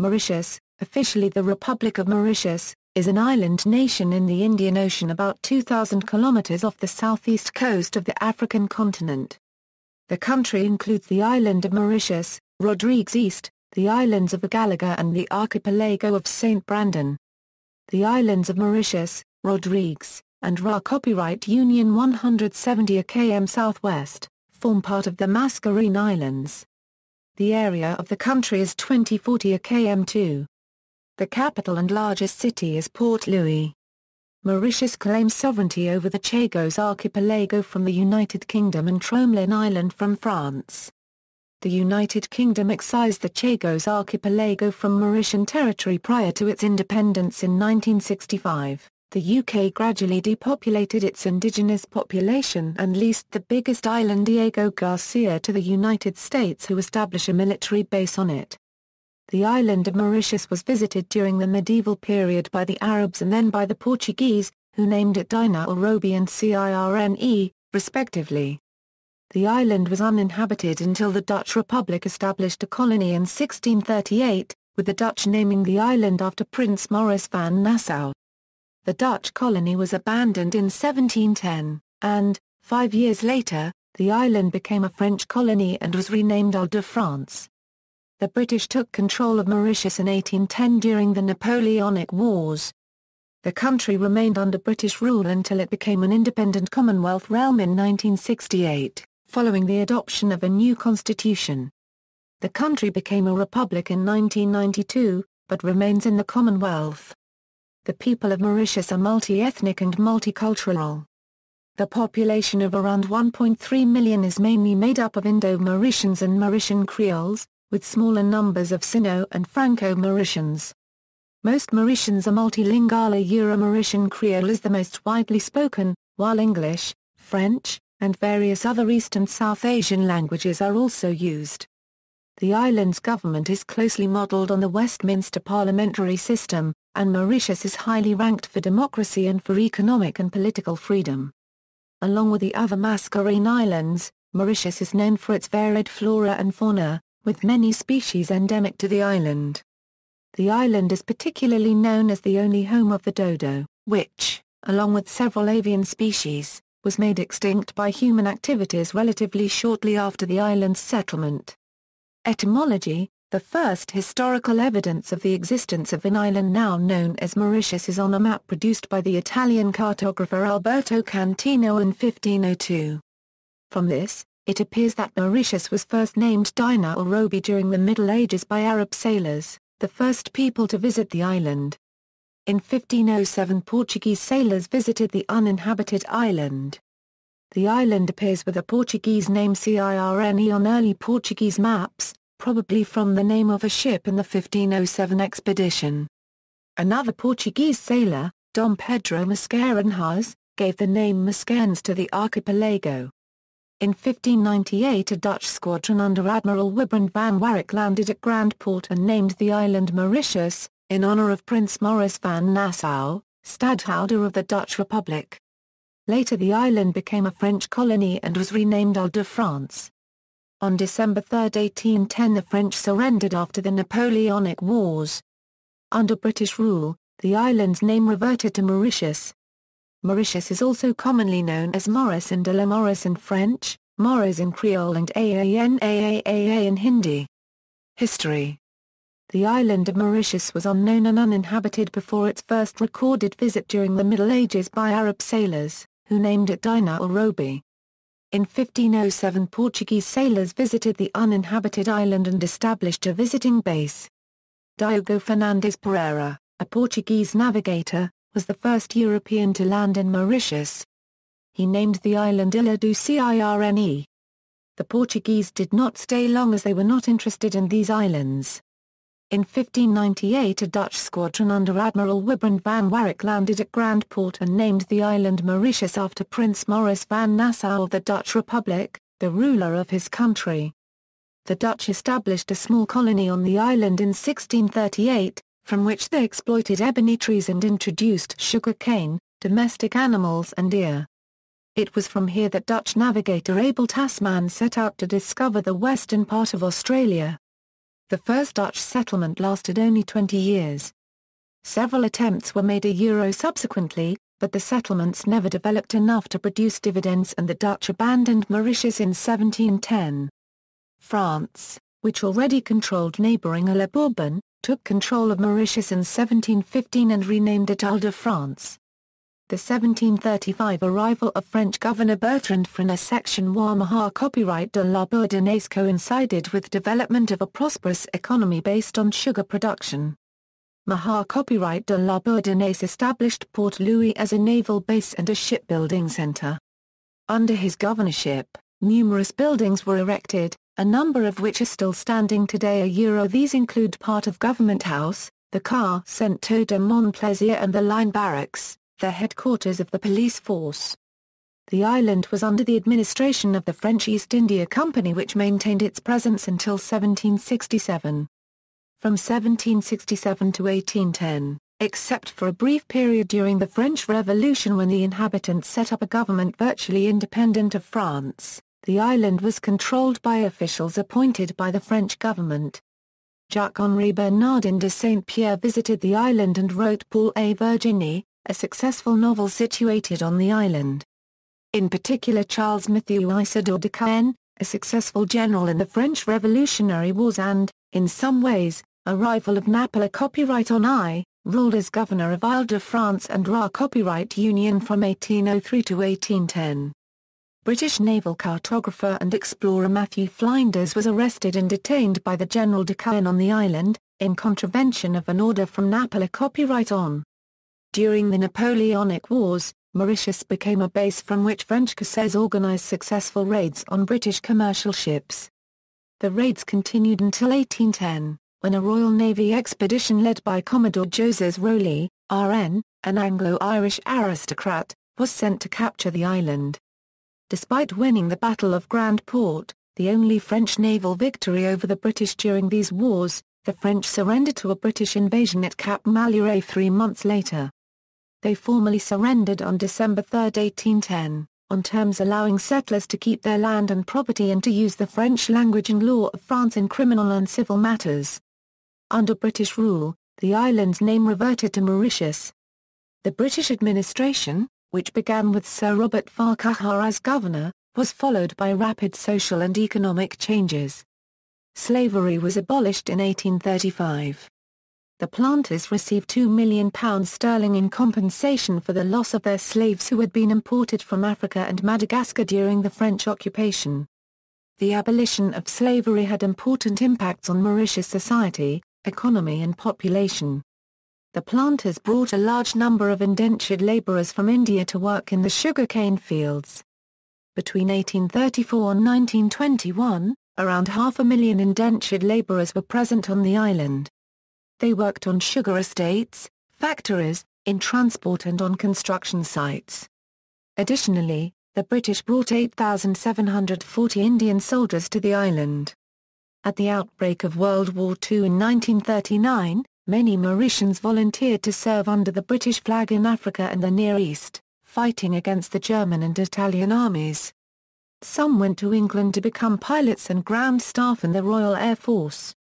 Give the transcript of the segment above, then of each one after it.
Mauritius, officially the Republic of Mauritius, is an island nation in the Indian Ocean about 2,000 kilometers off the southeast coast of the African continent. The country includes the island of Mauritius, Rodrigues East, the islands of Agalega and the archipelago of St. Brandon. The islands of Mauritius, Rodrigues, and Ra Copyright Union 170 km southwest, form part of the Mascarene Islands. The area of the country is 2040 km2. The capital and largest city is Port Louis. Mauritius claims sovereignty over the Chagos archipelago from the United Kingdom and Tromelin Island from France. The United Kingdom excised the Chagos archipelago from Mauritian territory prior to its independence in 1965. The UK gradually depopulated its indigenous population and leased the biggest island Diego Garcia to the United States, who established a military base on it. The island of Mauritius was visited during the medieval period by the Arabs and then by the Portuguese, who named it Dina Orobi and Cirne, respectively. The island was uninhabited until the Dutch Republic established a colony in 1638, with the Dutch naming the island after Prince Maurice van Nassau. The Dutch colony was abandoned in 1710, and, 5 years later, the island became a French colony and was renamed Île-de-France. The British took control of Mauritius in 1810 during the Napoleonic Wars. The country remained under British rule until it became an independent Commonwealth realm in 1968, following the adoption of a new constitution. The country became a republic in 1992, but remains in the Commonwealth. The people of Mauritius are multi-ethnic and multicultural. The population of around 1.3 million is mainly made up of Indo-Mauritians and Mauritian Creoles, with smaller numbers of Sino and Franco-Mauritians. Most Mauritians are multilingual. Euro-Mauritian Creole is the most widely spoken, while English, French, and various other East and South Asian languages are also used. The island's government is closely modelled on the Westminster parliamentary system, and Mauritius is highly ranked for democracy and for economic and political freedom. Along with the other Mascarene Islands, Mauritius is known for its varied flora and fauna, with many species endemic to the island. The island is particularly known as the only home of the dodo, which, along with several avian species, was made extinct by human activities relatively shortly after the island's settlement. Etymology: the first historical evidence of the existence of an island now known as Mauritius is on a map produced by the Italian cartographer Alberto Cantino in 1502. From this, it appears that Mauritius was first named Dina Orobi during the Middle Ages by Arab sailors, the first people to visit the island. In 1507 Portuguese sailors visited the uninhabited island. The island appears with a Portuguese name Cirne on early Portuguese maps, probably from the name of a ship in the 1507 expedition. Another Portuguese sailor, Dom Pedro Mascarenhas, gave the name Mascarenes to the archipelago. In 1598 a Dutch squadron under Admiral Wybrandt van Warwick landed at Grand Port and named the island Mauritius, in honor of Prince Maurice van Nassau, stadhouder of the Dutch Republic. Later the island became a French colony and was renamed Île-de-France. On December 3, 1810 the French surrendered after the Napoleonic Wars. Under British rule, the island's name reverted to Mauritius. Mauritius is also commonly known as Maurice and de la Maurice in French, Maurice in Creole and Aanaaa in Hindi. History: the island of Mauritius was unknown and uninhabited before its first recorded visit during the Middle Ages by Arab sailors, who named it Dina Orobi. In 1507 Portuguese sailors visited the uninhabited island and established a visiting base. Diogo Fernandes Pereira, a Portuguese navigator, was the first European to land in Mauritius. He named the island Ilha do Cirne. The Portuguese did not stay long as they were not interested in these islands. In 1598 a Dutch squadron under Admiral Wybrandt van Warwick landed at Grand Port and named the island Mauritius after Prince Maurice van Nassau of the Dutch Republic, the ruler of his country. The Dutch established a small colony on the island in 1638, from which they exploited ebony trees and introduced sugar cane, domestic animals and deer. It was from here that Dutch navigator Abel Tasman set out to discover the western part of Australia. The first Dutch settlement lasted only 20 years. Several attempts were made subsequently, but the settlements never developed enough to produce dividends and the Dutch abandoned Mauritius in 1710. France, which already controlled neighbouring Île Bourbon, took control of Mauritius in 1715 and renamed it Île-de-France. The 1735 arrival of French Governor Bertrand Frene's Section 1 Maha Copyright de la Bourdonnaise coincided with development of a prosperous economy based on sugar production. Maha Copyright de la Bourdonnaise established Port Louis as a naval base and a shipbuilding centre. Under his governorship, numerous buildings were erected, a number of which are still standing today. These include part of Government House, the Car Centre de Montplaisir and the Line Barracks, the headquarters of the police force. The island was under the administration of the French East India Company, which maintained its presence until 1767. From 1767 to 1810, except for a brief period during the French Revolution when the inhabitants set up a government virtually independent of France, the island was controlled by officials appointed by the French government. Jacques-Henri Bernardin de Saint-Pierre visited the island and wrote Paul et Virginie, a successful novel situated on the island. In particular, Charles Mathieu Isidore de Caen, a successful general in the French Revolutionary Wars and, in some ways, a rival of Napoleon. Copyright on I, ruled as governor of Île-de-France and Ra Copyright Union from 1803 to 1810. British naval cartographer and explorer Matthew Flinders was arrested and detained by the General de Caen on the island, in contravention of an order from Napoleon. Copyright on. During the Napoleonic Wars, Mauritius became a base from which French corsairs organized successful raids on British commercial ships. The raids continued until 1810, when a Royal Navy expedition led by Commodore Joseph Rowley, RN, an Anglo-Irish aristocrat, was sent to capture the island. Despite winning the Battle of Grand Port, the only French naval victory over the British during these wars, the French surrendered to a British invasion at Cap Maluré 3 months later. They formally surrendered on December 3, 1810, on terms allowing settlers to keep their land and property and to use the French language and law of France in criminal and civil matters. Under British rule, the island's name reverted to Mauritius. The British administration, which began with Sir Robert Farquhar as governor, was followed by rapid social and economic changes. Slavery was abolished in 1835. The planters received £2 million in compensation for the loss of their slaves who had been imported from Africa and Madagascar during the French occupation. The abolition of slavery had important impacts on Mauritius society, economy and population. The planters brought a large number of indentured laborers from India to work in the sugarcane fields. Between 1834 and 1921, around 500,000 indentured laborers were present on the island. They worked on sugar estates, factories, in transport and on construction sites. Additionally, the British brought 8,740 Indian soldiers to the island. At the outbreak of World War II in 1939, many Mauritians volunteered to serve under the British flag in Africa and the Near East, fighting against the German and Italian armies. Some went to England to become pilots and ground staff in the Royal Air Force.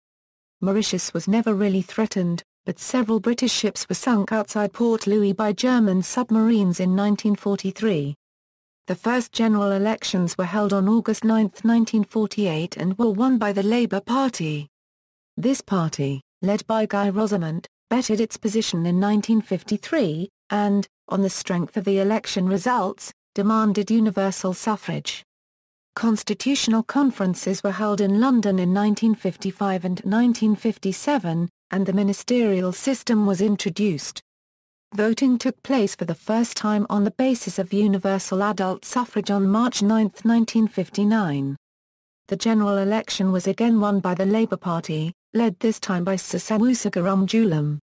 Mauritius was never really threatened, but several British ships were sunk outside Port Louis by German submarines in 1943. The first general elections were held on August 9, 1948 and were won by the Labour Party. This party, led by Guy Rosamond, bettered its position in 1953, and, on the strength of the election results, demanded universal suffrage. Constitutional conferences were held in London in 1955 and 1957, and the ministerial system was introduced. Voting took place for the first time on the basis of universal adult suffrage on March 9, 1959. The general election was again won by the Labour Party, led this time by Sir Sawusa Julam.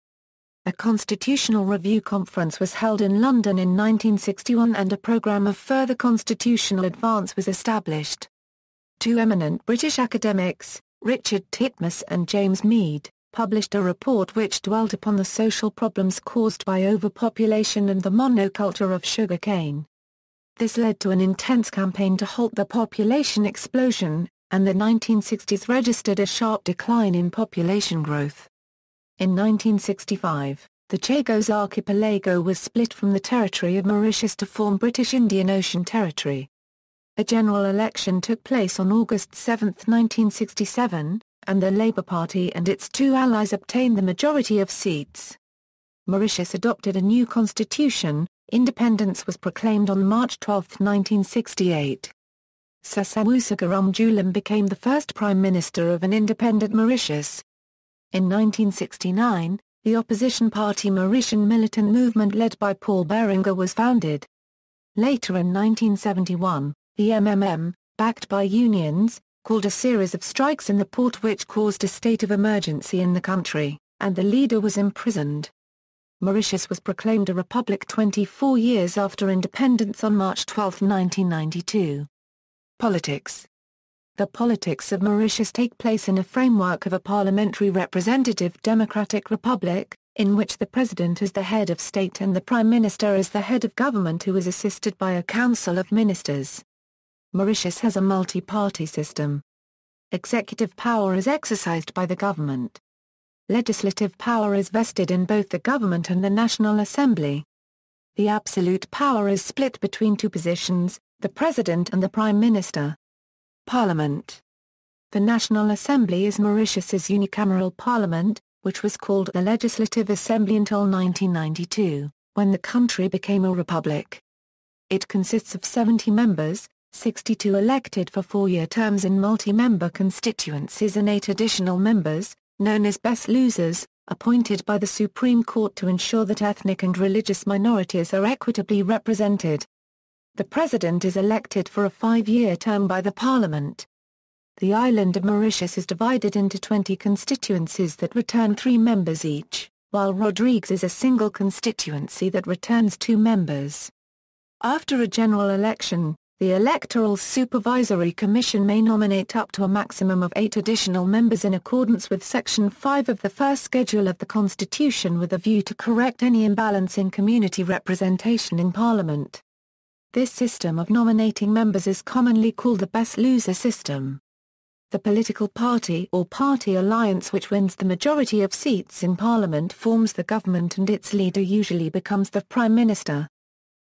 A constitutional review conference was held in London in 1961 and a programme of further constitutional advance was established. Two eminent British academics, Richard Titmuss and James Mead, published a report which dwelt upon the social problems caused by overpopulation and the monoculture of sugarcane. This led to an intense campaign to halt the population explosion, and the 1960s registered a sharp decline in population growth. In 1965, the Chagos archipelago was split from the territory of Mauritius to form British Indian Ocean Territory. A general election took place on August 7, 1967, and the Labour Party and its two allies obtained the majority of seats. Mauritius adopted a new constitution. Independence was proclaimed on March 12, 1968. Sasawusa Garamjulam became the first Prime Minister of an independent Mauritius. In 1969, the opposition party Mauritian Militant Movement led by Paul Berenger was founded. Later in 1971, the MMM, backed by unions, called a series of strikes in the port which caused a state of emergency in the country, and the leader was imprisoned. Mauritius was proclaimed a republic 24 years after independence on March 12, 1992. Politics. The politics of Mauritius take place in a framework of a parliamentary representative democratic republic, in which the president is the head of state and the prime minister is the head of government who is assisted by a council of ministers. Mauritius has a multi-party system. Executive power is exercised by the government. Legislative power is vested in both the government and the National Assembly. The absolute power is split between two positions, the President and the Prime Minister. Parliament. The National Assembly is Mauritius's unicameral parliament, which was called the Legislative Assembly until 1992, when the country became a republic. It consists of 70 members, 62 elected for 4-year terms in multi-member constituencies and 8 additional members, known as best losers, appointed by the Supreme Court to ensure that ethnic and religious minorities are equitably represented. The President is elected for a 5-year term by the Parliament. The island of Mauritius is divided into 20 constituencies that return 3 members each, while Rodrigues is a single constituency that returns 2 members. After a general election, the Electoral Supervisory Commission may nominate up to a maximum of 8 additional members in accordance with Section 5 of the First Schedule of the Constitution with a view to correct any imbalance in community representation in Parliament. This system of nominating members is commonly called the best loser system. The political party or party alliance which wins the majority of seats in Parliament forms the government and its leader usually becomes the Prime Minister.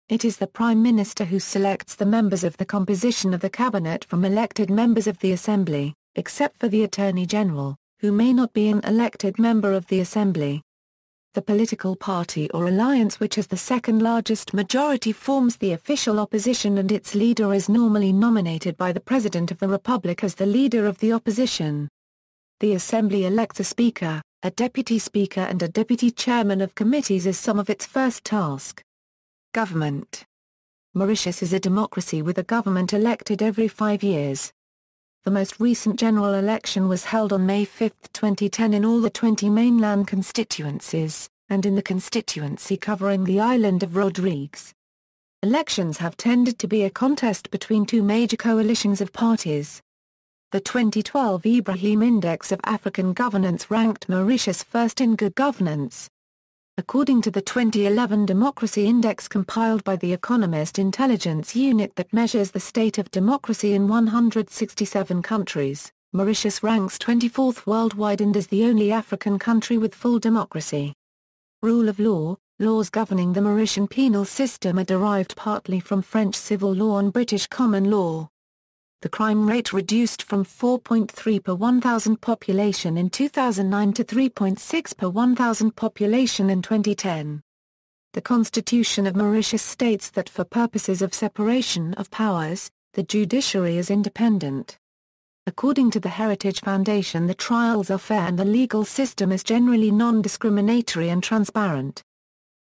It is the Prime Minister who selects the members of the composition of the cabinet from elected members of the Assembly, except for the Attorney General, who may not be an elected member of the Assembly. The political party or alliance which has the second largest majority forms the official opposition and its leader is normally nominated by the President of the Republic as the leader of the opposition. The Assembly elects a Speaker, a Deputy Speaker and a Deputy Chairman of committees as some of its first task. Government. Mauritius is a democracy with a government elected every 5 years. The most recent general election was held on May 5, 2010 in all the 20 mainland constituencies, and in the constituency covering the island of Rodrigues. Elections have tended to be a contest between 2 major coalitions of parties. The 2012 Ibrahim Index of African Governance ranked Mauritius first in good governance. According to the 2011 Democracy Index compiled by the Economist Intelligence Unit that measures the state of democracy in 167 countries, Mauritius ranks 24th worldwide and is the only African country with full democracy. Rule of law. Laws governing the Mauritian penal system are derived partly from French civil law and British common law. The crime rate reduced from 4.3 per 1,000 population in 2009 to 3.6 per 1,000 population in 2010. The Constitution of Mauritius states that for purposes of separation of powers, the judiciary is independent. According to the Heritage Foundation, the trials are fair and the legal system is generally non-discriminatory and transparent.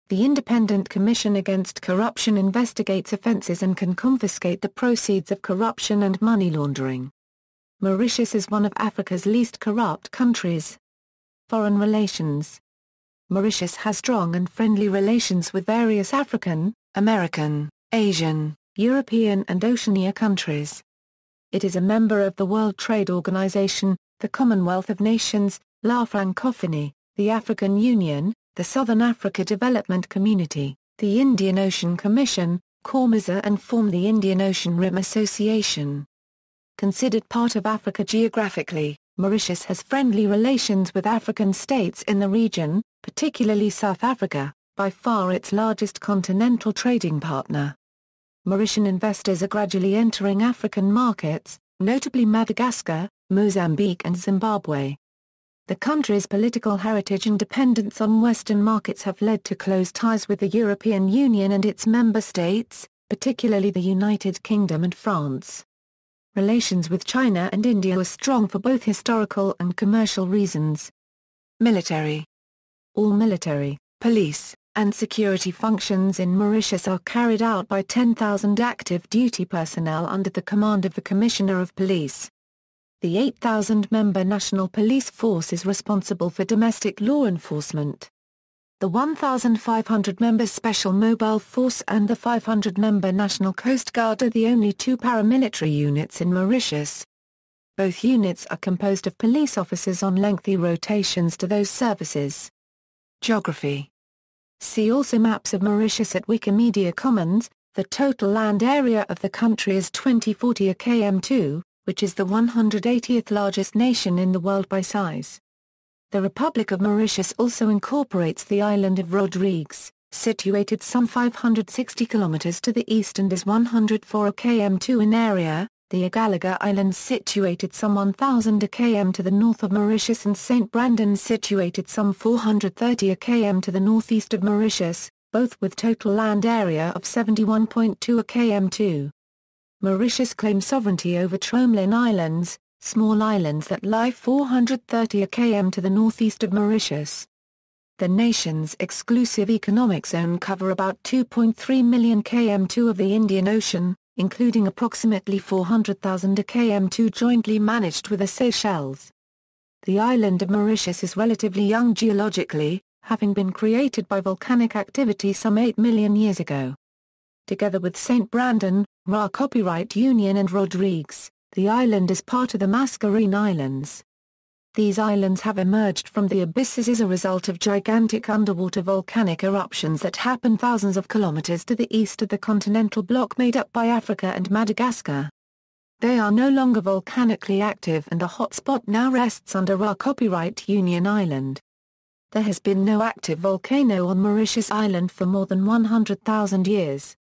The Independent Commission Against Corruption investigates offences and can confiscate the proceeds of corruption and money laundering. Mauritius is one of Africa's least corrupt countries. Foreign relations. Mauritius has strong and friendly relations with various African, American, Asian, European and Oceania countries. It is a member of the World Trade Organization, the Commonwealth of Nations, La Francophonie, the African Union, the Southern Africa Development Community, the Indian Ocean Commission, COMESA and form the Indian Ocean Rim Association. considered part of Africa geographically, Mauritius has friendly relations with African states in the region, particularly South Africa, by far its largest continental trading partner. Mauritian investors are gradually entering African markets, notably Madagascar, Mozambique and Zimbabwe. The country's political heritage and dependence on Western markets have led to close ties with the European Union and its member states, particularly the United Kingdom and France. Relations with China and India were strong for both historical and commercial reasons. Military. All military, police, and security functions in Mauritius are carried out by 10,000 active duty personnel under the command of the Commissioner of Police. The 8,000-member National Police Force is responsible for domestic law enforcement. The 1,500-member Special Mobile Force and the 500-member National Coast Guard are the only two paramilitary units in Mauritius. Both units are composed of police officers on lengthy rotations to those services. Geography. See also Maps of Mauritius at Wikimedia Commons. The total land area of the country is 2040 km2, which is the 180th largest nation in the world by size. The Republic of Mauritius also incorporates the island of Rodrigues, situated some 560 kilometers to the east and is 104 km2 in area, the Agalega Islands situated some 1,000 km to the north of Mauritius and St. Brandon situated some 430 km to the northeast of Mauritius, both with total land area of 71.2 km2. Mauritius claims sovereignty over Tromelin Islands, small islands that lie 430 km to the northeast of Mauritius. The nation's exclusive economic zone cover about 2.3 million km2 of the Indian Ocean, including approximately 400,000 km2 jointly managed with the Seychelles. The island of Mauritius is relatively young geologically, having been created by volcanic activity some 8 million years ago. Together with St. Brandon, Ra Copyright Union and Rodrigues, the island is part of the Mascarene Islands. These islands have emerged from the abysses as a result of gigantic underwater volcanic eruptions that happened thousands of kilometers to the east of the continental block made up by Africa and Madagascar. They are no longer volcanically active and the hotspot now rests under Ra Copyright Union Island. There has been no active volcano on Mauritius Island for more than 100,000 years.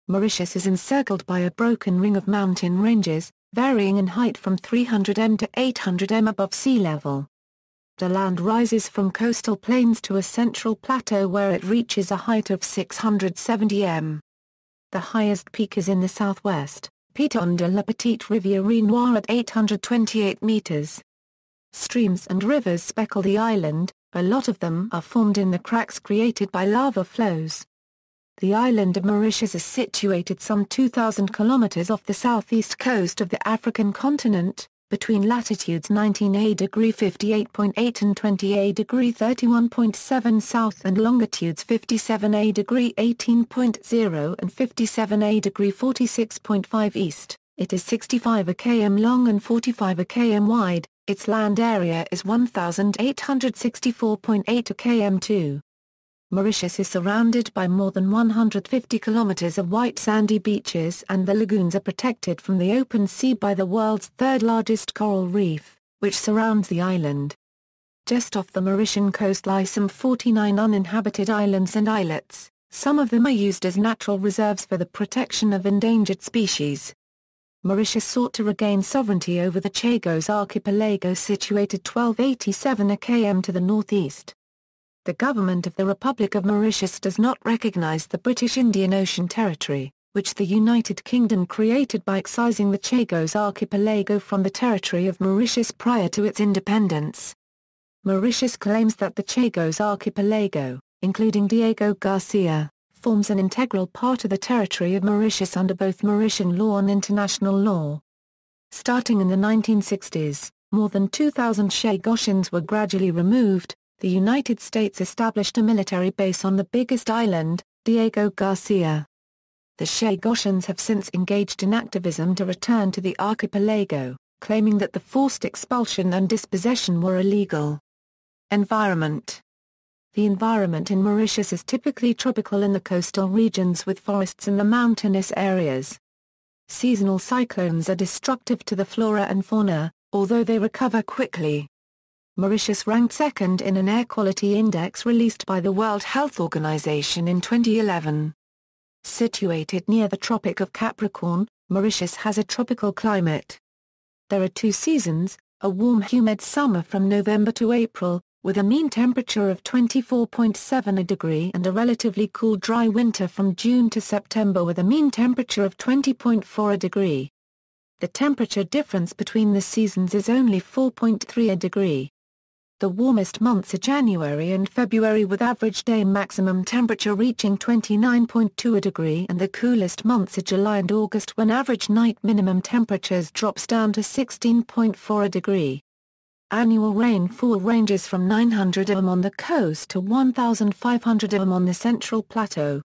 Mauritius is encircled by a broken ring of mountain ranges, varying in height from 300 m to 800 m above sea level. The land rises from coastal plains to a central plateau where it reaches a height of 670 m. The highest peak is in the southwest, Piton de la Petite Rivière Noire at 828 meters. Streams and rivers speckle the island, a lot of them are formed in the cracks created by lava flows. The island of Mauritius is situated some 2,000 kilometers off the southeast coast of the African continent, between latitudes 19°58.8 and 20°31.7 south and longitudes 57°18.0 and 57°46.5 east. It is 65 km long and 45 km wide. Its land area is 1,864.8 km2. Mauritius is surrounded by more than 150 kilometers of white sandy beaches and the lagoons are protected from the open sea by the world's third-largest coral reef, which surrounds the island. Just off the Mauritian coast lie some 49 uninhabited islands and islets, some of them are used as natural reserves for the protection of endangered species. Mauritius sought to regain sovereignty over the Chagos archipelago situated 1287 km to the northeast. The government of the Republic of Mauritius does not recognize the British Indian Ocean Territory, which the United Kingdom created by excising the Chagos archipelago from the territory of Mauritius prior to its independence. Mauritius claims that the Chagos archipelago, including Diego Garcia, forms an integral part of the territory of Mauritius under both Mauritian law and international law. Starting in the 1960s, more than 2,000 Chagossians were gradually removed. The United States established a military base on the biggest island, Diego Garcia. The Chagossians have since engaged in activism to return to the archipelago, claiming that the forced expulsion and dispossession were illegal. Environment. The environment in Mauritius is typically tropical in the coastal regions with forests in the mountainous areas. Seasonal cyclones are destructive to the flora and fauna, although they recover quickly. Mauritius ranked second in an air quality index released by the World Health Organization in 2011. Situated near the Tropic of Capricorn, Mauritius has a tropical climate. There are two seasons, a warm humid summer from November to April, with a mean temperature of 24.7 degrees and a relatively cool dry winter from June to September with a mean temperature of 20.4 degrees. The temperature difference between the seasons is only 4.3 degrees. The warmest months are January and February with average day maximum temperature reaching 29.2 degrees and the coolest months are July and August when average night minimum temperatures drops down to 16.4 degrees. Annual rainfall ranges from 900 mm on the coast to 1,500 mm on the Central Plateau.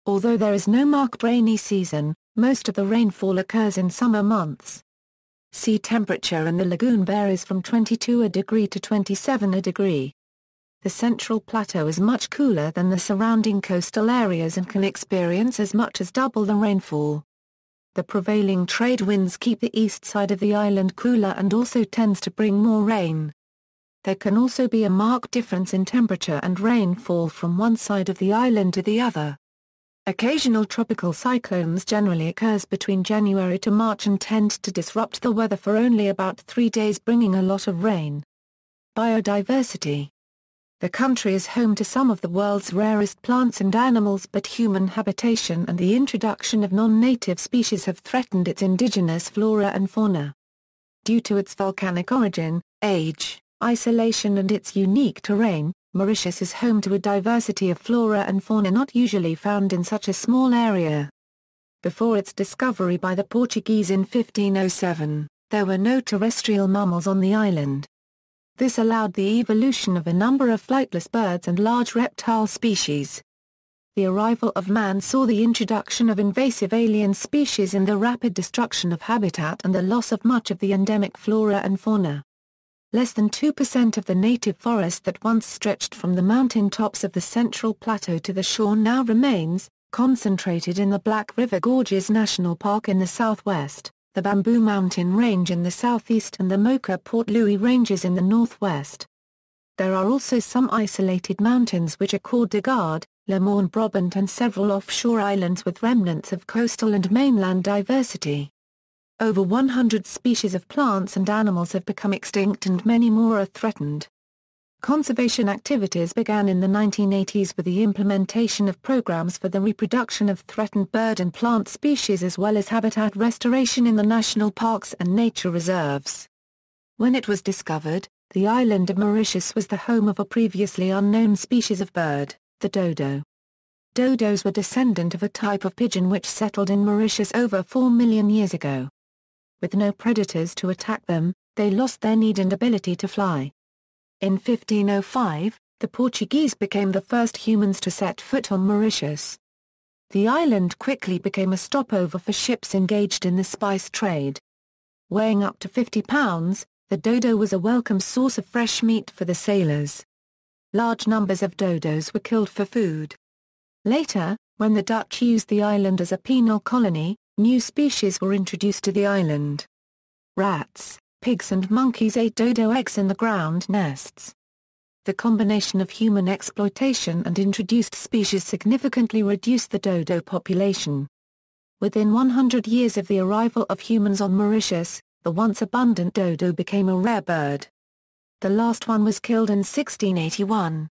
Although there is no marked rainy season, most of the rainfall occurs in summer months. Sea temperature in the lagoon varies from 22 degrees to 27 degrees. The Central Plateau is much cooler than the surrounding coastal areas and can experience as much as double the rainfall. The prevailing trade winds keep the east side of the island cooler and also tends to bring more rain. There can also be a marked difference in temperature and rainfall from one side of the island to the other. Occasional tropical cyclones generally occurs between January to March and tend to disrupt the weather for only about 3 days, bringing a lot of rain. Biodiversity. The country is home to some of the world's rarest plants and animals, but human habitation and the introduction of non-native species have threatened its indigenous flora and fauna. Due to its volcanic origin, age, isolation and its unique terrain, Mauritius is home to a diversity of flora and fauna not usually found in such a small area. Before its discovery by the Portuguese in 1507, there were no terrestrial mammals on the island. This allowed the evolution of a number of flightless birds and large reptile species. The arrival of man saw the introduction of invasive alien species and the rapid destruction of habitat and the loss of much of the endemic flora and fauna. Less than 2% of the native forest that once stretched from the mountain tops of the Central Plateau to the shore now remains, concentrated in the Black River Gorges National Park in the southwest, the Bamboo Mountain Range in the southeast and the Mocha-Port Louis Ranges in the northwest. There are also some isolated mountains which are called de Garde, Le Morne Brabant and several offshore islands with remnants of coastal and mainland diversity. Over 100 species of plants and animals have become extinct and many more are threatened. Conservation activities began in the 1980s with the implementation of programs for the reproduction of threatened bird and plant species as well as habitat restoration in the national parks and nature reserves. When it was discovered, the island of Mauritius was the home of a previously unknown species of bird, the dodo. Dodos were descendant of a type of pigeon which settled in Mauritius over 4 million years ago. With no predators to attack them, they lost their need and ability to fly. In 1505, the Portuguese became the first humans to set foot on Mauritius. The island quickly became a stopover for ships engaged in the spice trade. Weighing up to 50 pounds, the dodo was a welcome source of fresh meat for the sailors. Large numbers of dodos were killed for food. Later, when the Dutch used the island as a penal colony, new species were introduced to the island. Rats, pigs and monkeys ate dodo eggs in the ground nests. The combination of human exploitation and introduced species significantly reduced the dodo population. Within 100 years of the arrival of humans on Mauritius, the once abundant dodo became a rare bird. The last one was killed in 1681.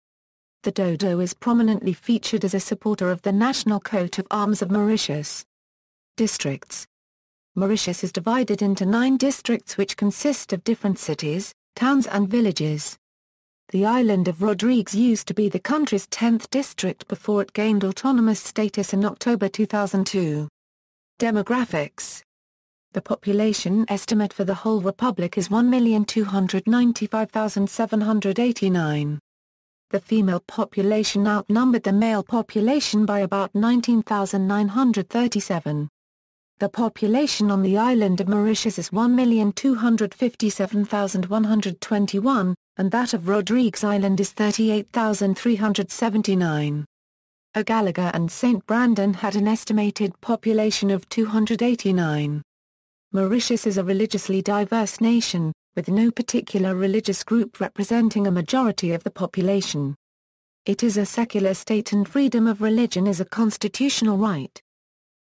The dodo is prominently featured as a supporter of the national coat of arms of Mauritius. Districts. Mauritius is divided into 9 districts which consist of different cities, towns and villages. The island of Rodrigues used to be the country's 10th district before it gained autonomous status in October 2002. Demographics. The population estimate for the whole republic is 1,295,789. The female population outnumbered the male population by about 19,937. The population on the island of Mauritius is 1,257,121, and that of Rodrigues Island is 38,379. Agalega and St. Brandon had an estimated population of 289. Mauritius is a religiously diverse nation, with no particular religious group representing a majority of the population. It is a secular state and freedom of religion is a constitutional right.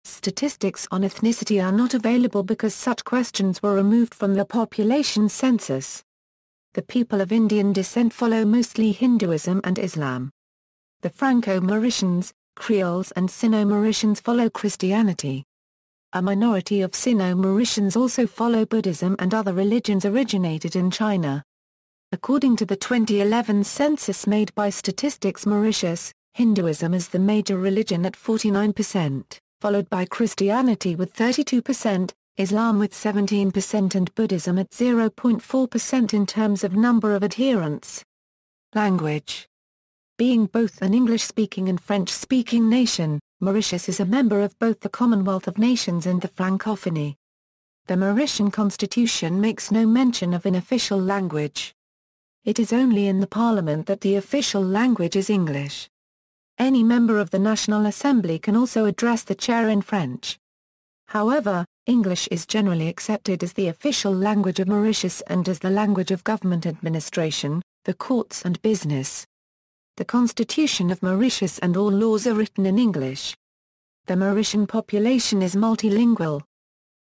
Statistics on ethnicity are not available because such questions were removed from the population census. The people of Indian descent follow mostly Hinduism and Islam. The Franco-Mauritians, Creoles and Sino-Mauritians follow Christianity. A minority of Sino-Mauritians also follow Buddhism and other religions originated in China. According to the 2011 census made by Statistics Mauritius, Hinduism is the major religion at 49%, followed by Christianity with 32%, Islam with 17% and Buddhism at 0.4% in terms of number of adherents. Language. Being both an English-speaking and French-speaking nation, Mauritius is a member of both the Commonwealth of Nations and the Francophonie. The Mauritian constitution makes no mention of an official language. It is only in the parliament that the official language is English. Any member of the National Assembly can also address the chair in French. However, English is generally accepted as the official language of Mauritius and as the language of government administration, the courts and business. The Constitution of Mauritius and all laws are written in English. The Mauritian population is multilingual.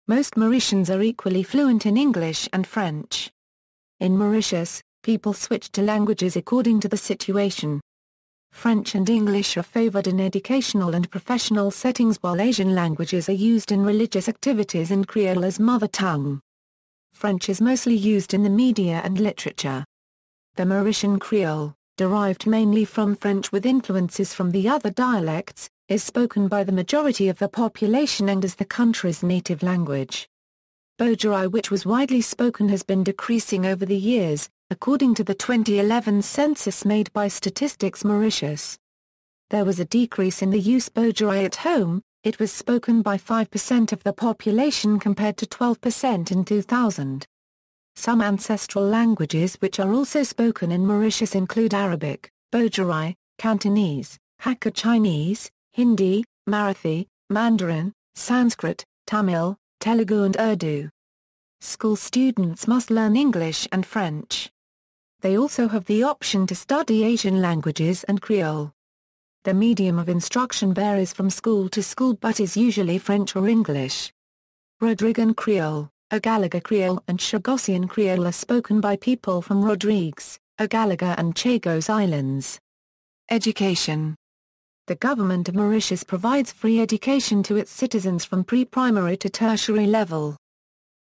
Most Mauritians are equally fluent in English and French. In Mauritius, people switch to languages according to the situation. French and English are favored in educational and professional settings while Asian languages are used in religious activities and Creole as mother tongue. French is mostly used in the media and literature. The Mauritian Creole, derived mainly from French with influences from the other dialects, is spoken by the majority of the population and is the country's native language. Baudouin, which was widely spoken, has been decreasing over the years, according to the 2011 census made by Statistics Mauritius. There was a decrease in the use of Baudouin at home. It was spoken by 5% of the population compared to 12% in 2000. Some ancestral languages which are also spoken in Mauritius include Arabic, Baudouin, Cantonese, Hakka Chinese, Hindi, Marathi, Mandarin, Sanskrit, Tamil, Telugu and Urdu. School students must learn English and French. They also have the option to study Asian languages and Creole. The medium of instruction varies from school to school but is usually French or English. Rodrigues Creole, Agalega Creole and Chagosian Creole are spoken by people from Rodrigues, Agalega and Chagos Islands. Education. The government of Mauritius provides free education to its citizens from pre-primary to tertiary level.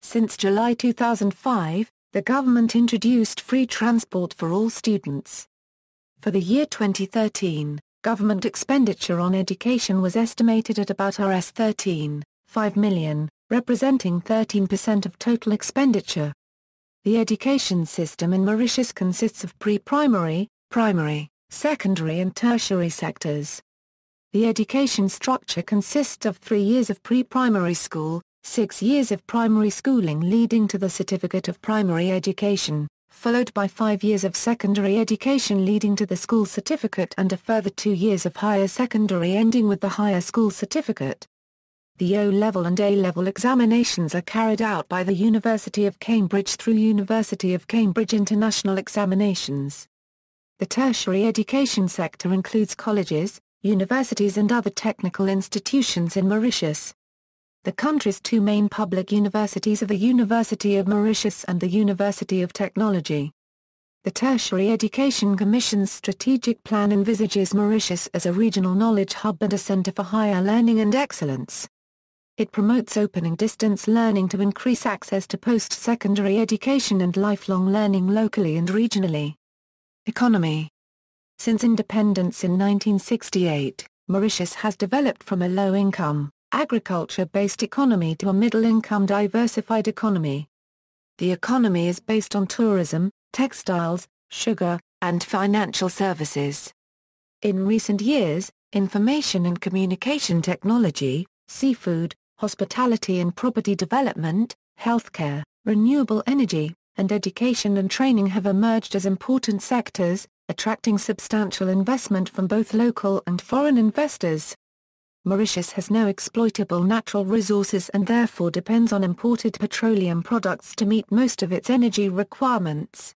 Since July 2005, the government introduced free transport for all students. For the year 2013, government expenditure on education was estimated at about Rs 13.5 million, representing 13% of total expenditure. The education system in Mauritius consists of pre-primary, primary, secondary and tertiary sectors. The education structure consists of 3 years of pre-primary school, 6 years of primary schooling leading to the Certificate of Primary Education, followed by 5 years of secondary education leading to the school certificate and a further 2 years of higher secondary ending with the higher school certificate. The O-level and A-level examinations are carried out by the University of Cambridge through University of Cambridge International Examinations. The tertiary education sector includes colleges, universities and other technical institutions in Mauritius. The country's 2 main public universities are the University of Mauritius and the University of Technology. The Tertiary Education Commission's strategic plan envisages Mauritius as a regional knowledge hub and a centre for higher learning and excellence. It promotes open and distance learning to increase access to post-secondary education and lifelong learning locally and regionally. Economy. Since independence in 1968, Mauritius has developed from a low-income, agriculture-based economy to a middle-income diversified economy. The economy is based on tourism, textiles, sugar, and financial services. In recent years, information and communication technology, seafood, hospitality and property development, healthcare, renewable energy, and education and training have emerged as important sectors, attracting substantial investment from both local and foreign investors. Mauritius has no exploitable natural resources and therefore depends on imported petroleum products to meet most of its energy requirements.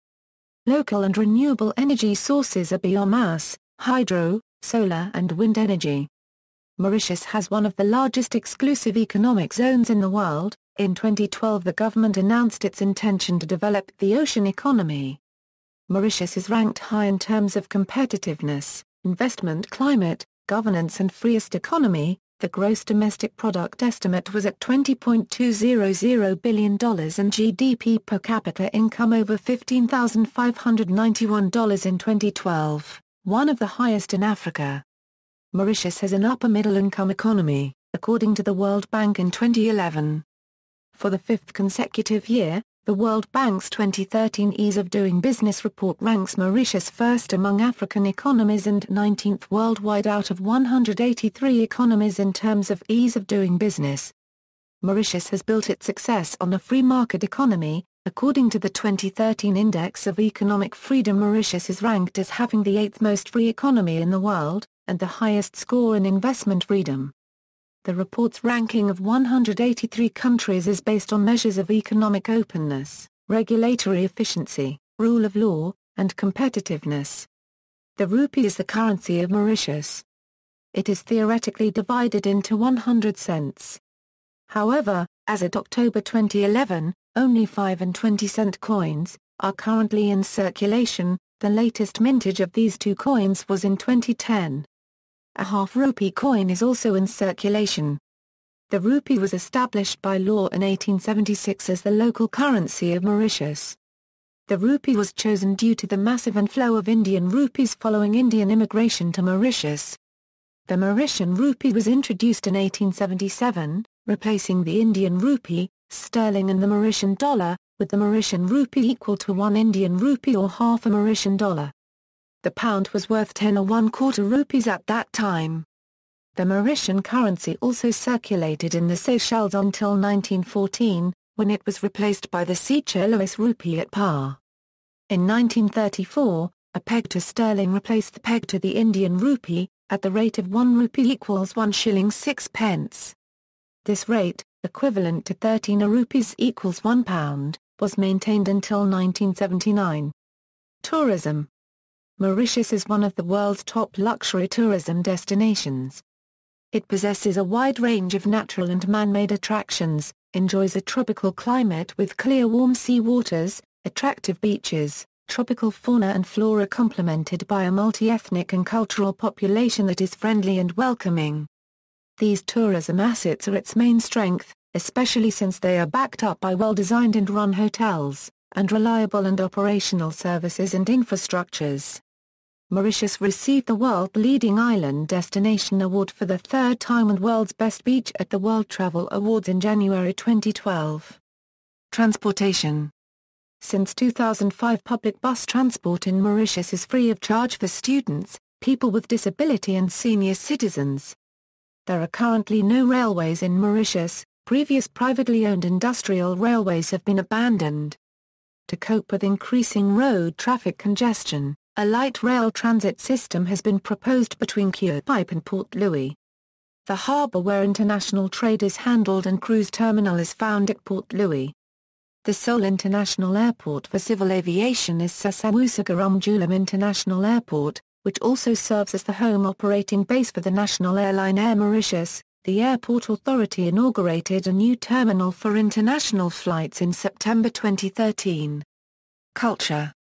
Local and renewable energy sources are biomass, hydro, solar and wind energy. Mauritius has one of the largest exclusive economic zones in the world. In 2012 the government announced its intention to develop the ocean economy. Mauritius is ranked high in terms of competitiveness, investment climate, governance and freest economy. The gross domestic product estimate was at $20.200 billion and GDP per capita income over $15,591 in 2012, one of the highest in Africa. Mauritius has an upper-middle-income economy, according to the World Bank in 2011. For the fifth consecutive year, the World Bank's 2013 Ease of Doing Business report ranks Mauritius first among African economies and 19th worldwide out of 183 economies in terms of ease of doing business. Mauritius has built its success on a free market economy. According to the 2013 Index of Economic Freedom, Mauritius is ranked as having the 8th most free economy in the world, and the highest score in investment freedom. The report's ranking of 183 countries is based on measures of economic openness, regulatory efficiency, rule of law, and competitiveness. The rupee is the currency of Mauritius. It is theoretically divided into 100 cents. However, as at October 2011, only 5 and 20-cent coins are currently in circulation. The latest mintage of these two coins was in 2010. A half-rupee coin is also in circulation. The rupee was established by law in 1876 as the local currency of Mauritius. The rupee was chosen due to the massive inflow of Indian rupees following Indian immigration to Mauritius. The Mauritian rupee was introduced in 1877, replacing the Indian rupee, sterling and the Mauritian dollar, with the Mauritian rupee equal to 1 Indian rupee or half a Mauritian dollar. The pound was worth 10 or 1/4 rupees at that time. The Mauritian currency also circulated in the Seychelles until 1914, when it was replaced by the Seychelles rupee at par. In 1934, a peg to sterling replaced the peg to the Indian rupee, at the rate of 1 rupee equals 1 shilling 6 pence. This rate, equivalent to 13 rupees equals £1, was maintained until 1979. Tourism. Mauritius is one of the world's top luxury tourism destinations. It possesses a wide range of natural and man-made attractions, enjoys a tropical climate with clear warm sea waters, attractive beaches, tropical fauna and flora complemented by a multi-ethnic and cultural population that is friendly and welcoming. These tourism assets are its main strength, especially since they are backed up by well-designed and run hotels, and reliable and operational services and infrastructures. Mauritius received the World Leading Island Destination Award for the third time and World's Best Beach at the World Travel Awards in January 2012. Transportation. Since 2005, public bus transport in Mauritius is free of charge for students, people with disability and senior citizens. There are currently no railways in Mauritius. Previous privately owned industrial railways have been abandoned. To cope with increasing road traffic congestion, a light rail transit system has been proposed between Pipe and Port Louis. The harbour where international trade is handled and cruise terminal is found at Port Louis. The sole international airport for civil aviation is Sassawusa-Garum-Julam International Airport, which also serves as the home operating base for the national airline Air Mauritius. The airport authority inaugurated a new terminal for international flights in September 2013. Culture.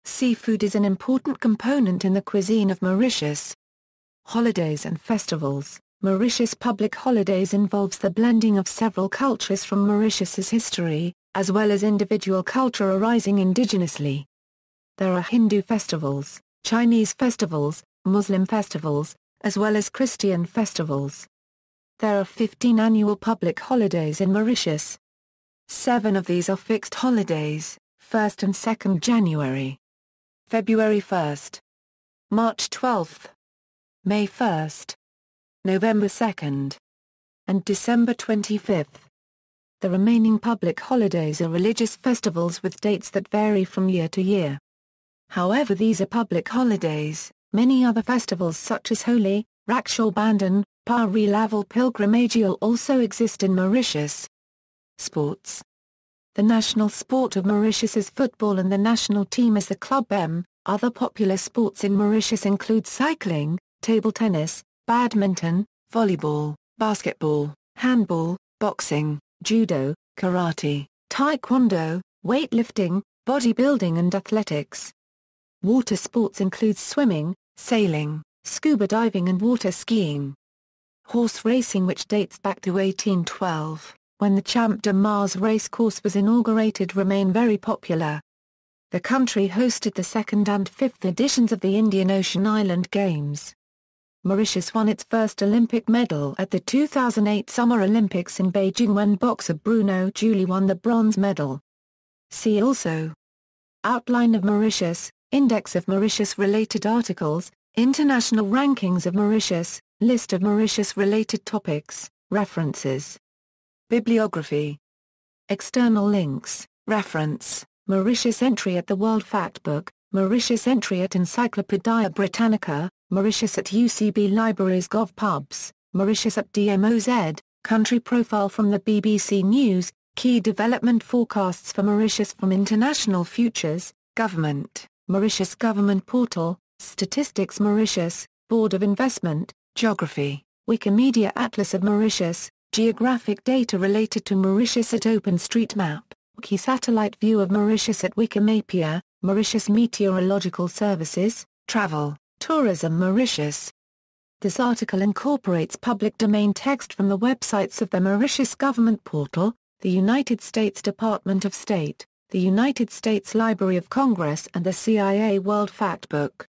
Seafood is an important component in the cuisine of Mauritius. Holidays and festivals. Mauritius public holidays involves the blending of several cultures from Mauritius's history, as well as individual culture arising indigenously. There are Hindu festivals, Chinese festivals, Muslim festivals, as well as Christian festivals. There are 15 annual public holidays in Mauritius. 7 of these are fixed holidays, 1st and 2nd January. February 1st. March 12th. May 1st. November 2nd. And December 25th. The remaining public holidays are religious festivals with dates that vary from year to year. However, these are public holidays. Many other festivals such as Holi, Raksha Bandhan, Pari Laval Pilgrimage also exist in Mauritius. Sports. The national sport of Mauritius is football and the national team is the Club M. Other popular sports in Mauritius include cycling, table tennis, badminton, volleyball, basketball, handball, boxing, judo, karate, taekwondo, weightlifting, bodybuilding and athletics. Water sports include swimming, sailing, scuba diving and water skiing. Horse racing, which dates back to 1812, when the Champ de Mars racecourse was inaugurated, remain very popular. The country hosted the second and fifth editions of the Indian Ocean Island Games. Mauritius won its first Olympic medal at the 2008 Summer Olympics in Beijing when boxer Bruno Julie won the bronze medal. See also: Outline of Mauritius, Index of Mauritius-related articles, International rankings of Mauritius, List of Mauritius-related topics, References. Bibliography. External links, Reference, Mauritius entry at the World Factbook, Mauritius entry at Encyclopaedia Britannica, Mauritius at UCB Libraries GovPubs, Mauritius at DMOZ, Country profile from the BBC News, Key development forecasts for Mauritius from International Futures, Government, Mauritius Government Portal, Statistics Mauritius, Board of Investment, Geography, Wikimedia Atlas of Mauritius, Geographic data related to Mauritius at OpenStreetMap, Wiki Satellite view of Mauritius at Wikimapia, Mauritius Meteorological Services, Travel, Tourism Mauritius. This article incorporates public domain text from the websites of the Mauritius Government Portal, the United States Department of State, the United States Library of Congress and the CIA World Factbook.